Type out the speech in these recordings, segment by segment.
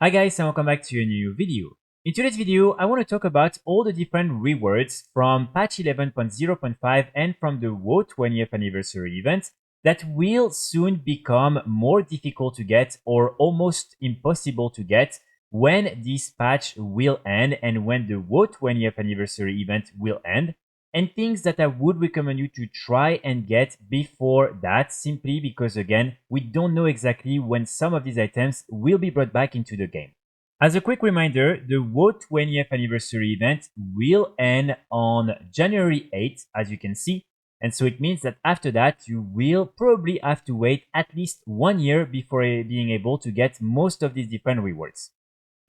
Hi guys and welcome back to a new video. In today's video, I want to talk about all the different rewards from patch 11.0.5 and from the WoW 20th anniversary event that will soon become more difficult to get or almost impossible to get when this patch will end and when the WoW 20th anniversary event will end, and things that I would recommend you to try and get before that, simply because again, we don't know exactly when some of these items will be brought back into the game. As a quick reminder, the WoW 20th anniversary event will end on January 8th, as you can see, and so it means that after that, you will probably have to wait at least 1 year before being able to get most of these different rewards.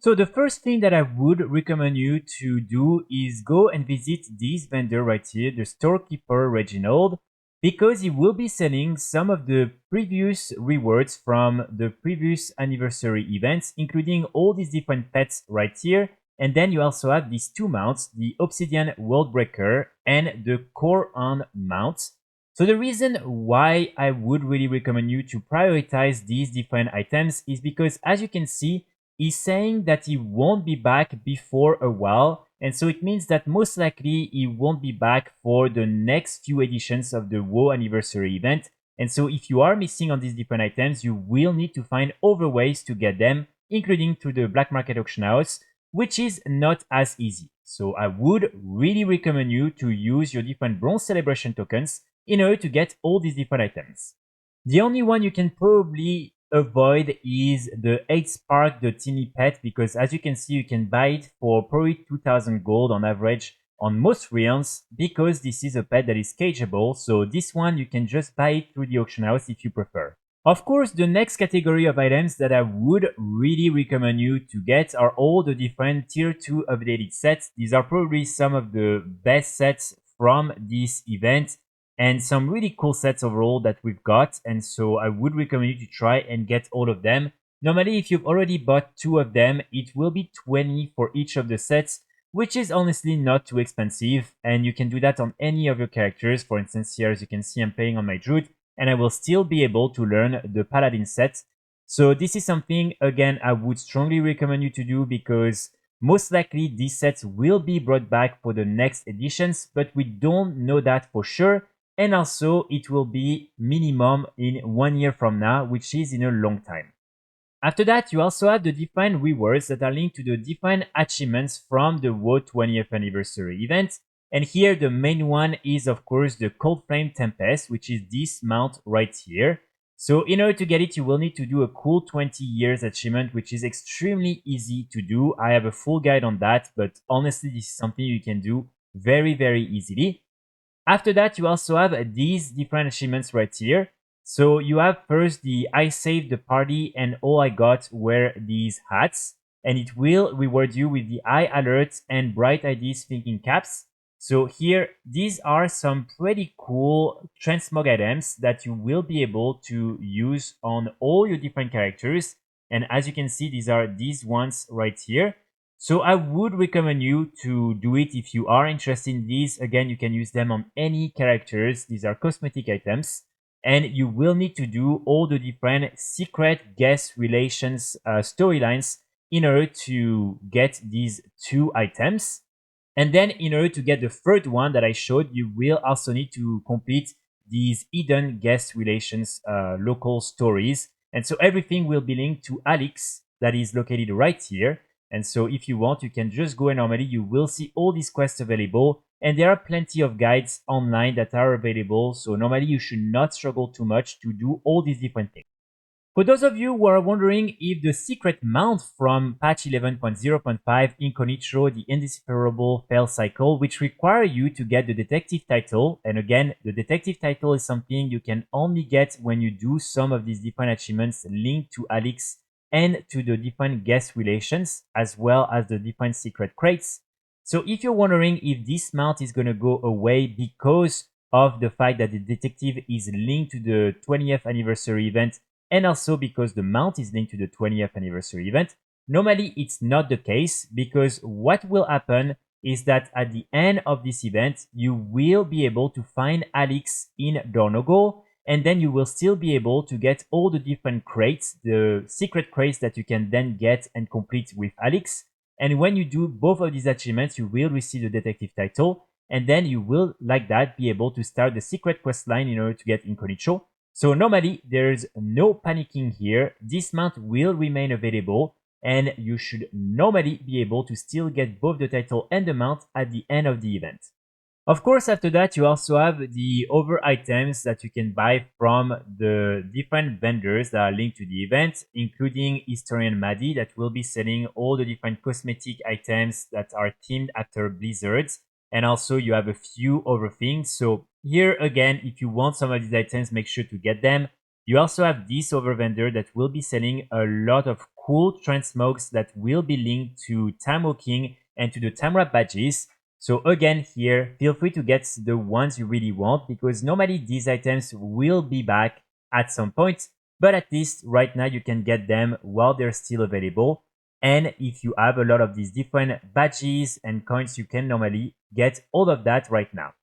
So the first thing that I would recommend you to do is go and visit this vendor right here, the storekeeper Reginald, because he will be selling some of the previous rewards from the previous anniversary events, including all these different pets right here. And then you also have these two mounts, the Obsidian Worldbreaker and the Koran mount. So the reason why I would really recommend you to prioritize these different items is because, as you can see, he's saying that he won't be back before a while, and so it means that most likely he won't be back for the next few editions of the WoW anniversary event. And so if you are missing on these different items, you will need to find other ways to get them, including through the black market auction house, which is not as easy. So I would really recommend you to use your different bronze celebration tokens in order to get all these different items. The only one you can probably avoid is the 8 Spark, the teeny pet, because as you can see, you can buy it for probably 2000 gold on average on most realms, because this is a pet that is cageable. So this one you can just buy it through the auction house if you prefer. Of course, the next category of items that I would really recommend you to get are all the different tier 2 updated sets. These are probably some of the best sets from this event, and some really cool sets overall that we've got, and so I would recommend you to try and get all of them. Normally, if you've already bought 2 of them, it will be 20 for each of the sets, which is honestly not too expensive, and you can do that on any of your characters. For instance, here as you can see, I'm playing on my Druid, and I will still be able to learn the Paladin set. So this is something, again, I would strongly recommend you to do, because most likely these sets will be brought back for the next editions, but we don't know that for sure. And also it will be minimum in 1 year from now, which is in a long time. After that, you also have the different rewards that are linked to the different achievements from the WoW 20th anniversary event. And here the main one is of course the Cold Flame Tempest, which is this mount right here. So in order to get it, you will need to do a cool 20 years achievement, which is extremely easy to do. I have a full guide on that, but honestly this is something you can do very easily. After that, you also have these different achievements right here. So you have first the I saved the party and all I got were these hats, and it will reward you with the eye alerts and bright ideas thinking caps. So here, these are some pretty cool transmog items that you will be able to use on all your different characters. And as you can see, these are these ones right here. So I would recommend you to do it if you are interested in these. Again, you can use them on any characters. These are cosmetic items. And you will need to do all the different secret guest relations storylines in order to get these 2 items. And then in order to get the third one that I showed, you will also need to complete these hidden guest relations local stories. And so everything will be linked to Alex, that is located right here. And so if you want, you can just go, and normally you will see all these quests available, and there are plenty of guides online that are available. So normally you should not struggle too much to do all these different things. For those of you who are wondering if the secret mount from patch 11.0.5 Incognito, the indecipherable fail cycle, which require you to get the detective title, and again, the detective title is something you can only get when you do some of these different achievements linked to Alex and to the different guest relations, as well as the different secret crates. So if you're wondering if this mount is going to go away because of the fact that the detective is linked to the 20th anniversary event, and also because the mount is linked to the 20th anniversary event, normally it's not the case, because what will happen is that at the end of this event, you will be able to find Alex in Dornogal, and then you will still be able to get all the different crates, the secret crates that you can then get and complete with Alex. And when you do both of these achievements, you will receive the detective title, and then you will, like that, be able to start the secret quest line in order to get Incognito. So normally, there's no panicking here. This mount will remain available, and you should normally be able to still get both the title and the mount at the end of the event. Of course, after that, you also have the other items that you can buy from the different vendors that are linked to the event, including Historian Maddie that will be selling all the different cosmetic items that are themed after Blizzards. And also you have a few other things. So here again, if you want some of these items, make sure to get them. You also have this other vendor that will be selling a lot of cool transmogs that will be linked to Time Walking and to the Time Wrap badges. So again here, feel free to get the ones you really want, because normally these items will be back at some point, but at least right now you can get them while they're still available. And if you have a lot of these different badges and coins, you can normally get all of that right now.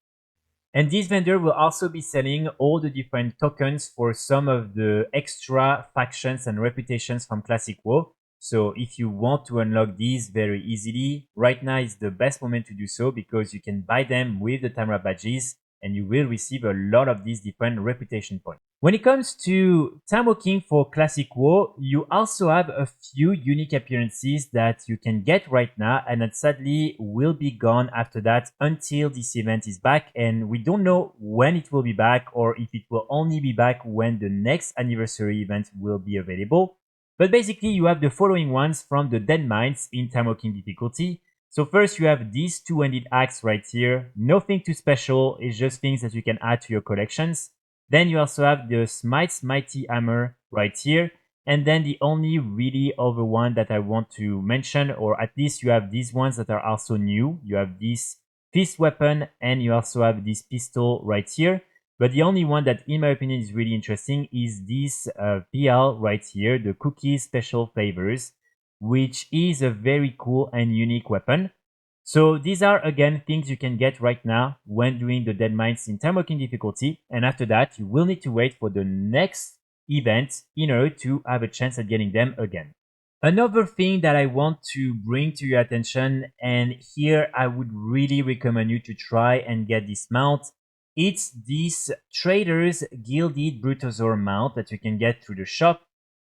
And this vendor will also be selling all the different tokens for some of the extra factions and reputations from Classic WoW. So if you want to unlock these very easily, right now is the best moment to do so, because you can buy them with the Time Wrap badges and you will receive a lot of these different reputation points. When it comes to Time Walking for Classic WoW, you also have a few unique appearances that you can get right now, and that sadly will be gone after that until this event is back, and we don't know when it will be back or if it will only be back when the next anniversary event will be available. But basically you have the following ones from the Deadmines in Time Walking difficulty. So first you have these two-handed axe right here. Nothing too special, it's just things that you can add to your collections. Then you also have the Smite's Mighty Hammer right here. And then the only really other one that I want to mention, or at least you have these ones that are also new. You have this fist weapon and you also have this pistol right here. But the only one that in my opinion is really interesting is this PL right here, the Cookies Special Flavors, which is a very cool and unique weapon. So these are again things you can get right now when doing the Deadmines in Time Walking difficulty, and after that you will need to wait for the next event in order to have a chance at getting them again. Another thing that I want to bring to your attention, and here I would really recommend you to try and get this mount, it's this Traders Gilded Brutosaur mount that you can get through the shop.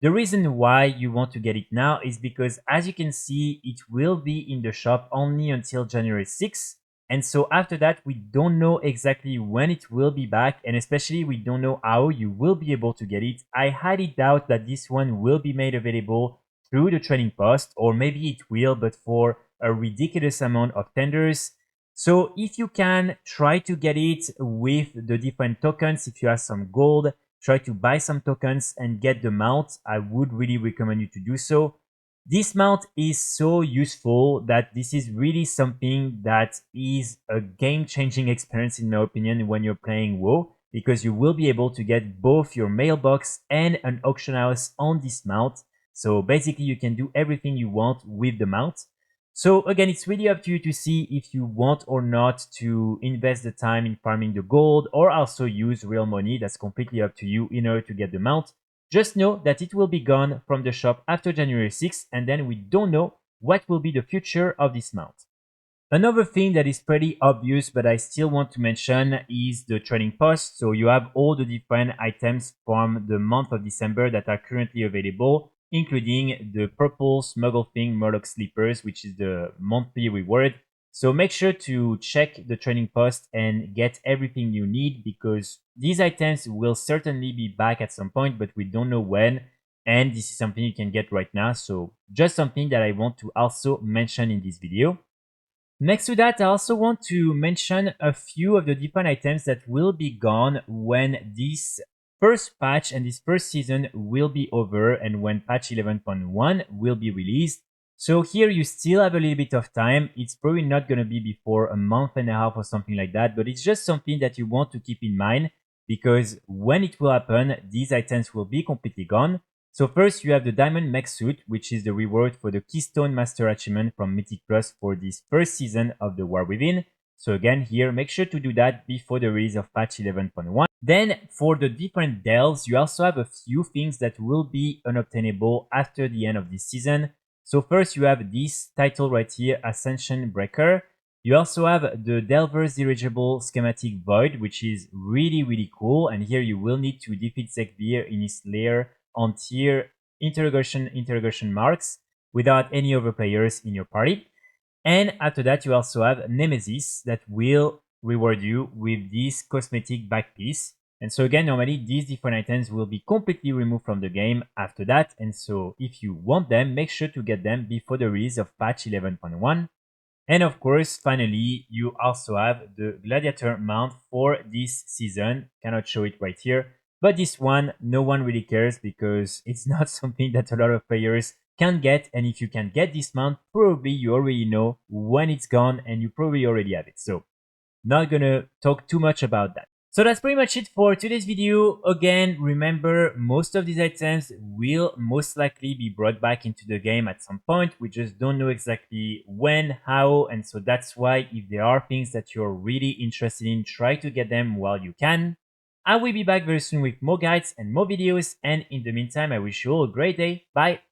The reason why you want to get it now is because, as you can see, it will be in the shop only until January 6th. And so after that, we don't know exactly when it will be back, and especially we don't know how you will be able to get it. I highly doubt that this one will be made available through the trading post, or maybe it will, but for a ridiculous amount of tenders. So if you can, try to get it with the different tokens. If you have some gold, try to buy some tokens and get the mount. I would really recommend you to do so. This mount is so useful that this is really something that is a game-changing experience in my opinion when you're playing WoW, because you will be able to get both your mailbox and an auction house on this mount. So basically you can do everything you want with the mount. So again, it's really up to you to see if you want or not to invest the time in farming the gold, or also use real money. That's completely up to you in order to get the mount. Just know that it will be gone from the shop after January 6th, and then we don't know what will be the future of this mount. Another thing that is pretty obvious, but I still want to mention, is the trading post. So you have all the different items from the month of December that are currently available, including the purple Smuggle Thing Murloc Sleepers, which is the monthly reward. So make sure to check the trading post and get everything you need, because these items will certainly be back at some point, but we don't know when. And this is something you can get right now. So just something that I want to also mention in this video. Next to that, I also want to mention a few of the different items that will be gone when this first patch and this first season will be over, and when patch 11.1 will be released. So here you still have a little bit of time. It's probably not going to be before a month and a half or something like that, but it's just something that you want to keep in mind, because when it will happen, these items will be completely gone. So first you have the Diamond Mech Suit, which is the reward for the Keystone Master Achievement from Mythic Plus for this first season of the War Within. So again, here, make sure to do that before the release of patch 11.1. Then for the different delves, you also have a few things that will be unobtainable after the end of this season. So first you have this title right here, Ascension Breaker. You also have the Delver's Dirigible Schematic Void, which is really cool. And here you will need to defeat Zekbeer in his lair on tier interrogation marks without any other players in your party. And after that, you also have Nemesis that will reward you with this cosmetic back piece. And so again, normally these different items will be completely removed from the game after that. And so if you want them, make sure to get them before the release of patch 11.1. And of course, finally, you also have the Gladiator mount for this season. Cannot show it right here. But this one, no one really cares because it's not something that a lot of players can get. And if you can get this mount, probably you already know when it's gone and you probably already have it. So not gonna talk too much about that. So that's pretty much it for today's video. Again, remember, most of these items will most likely be brought back into the game at some point. We just don't know exactly when, how, and so that's why if there are things that you're really interested in, try to get them while you can. I will be back very soon with more guides and more videos, and in the meantime, I wish you all a great day. Bye!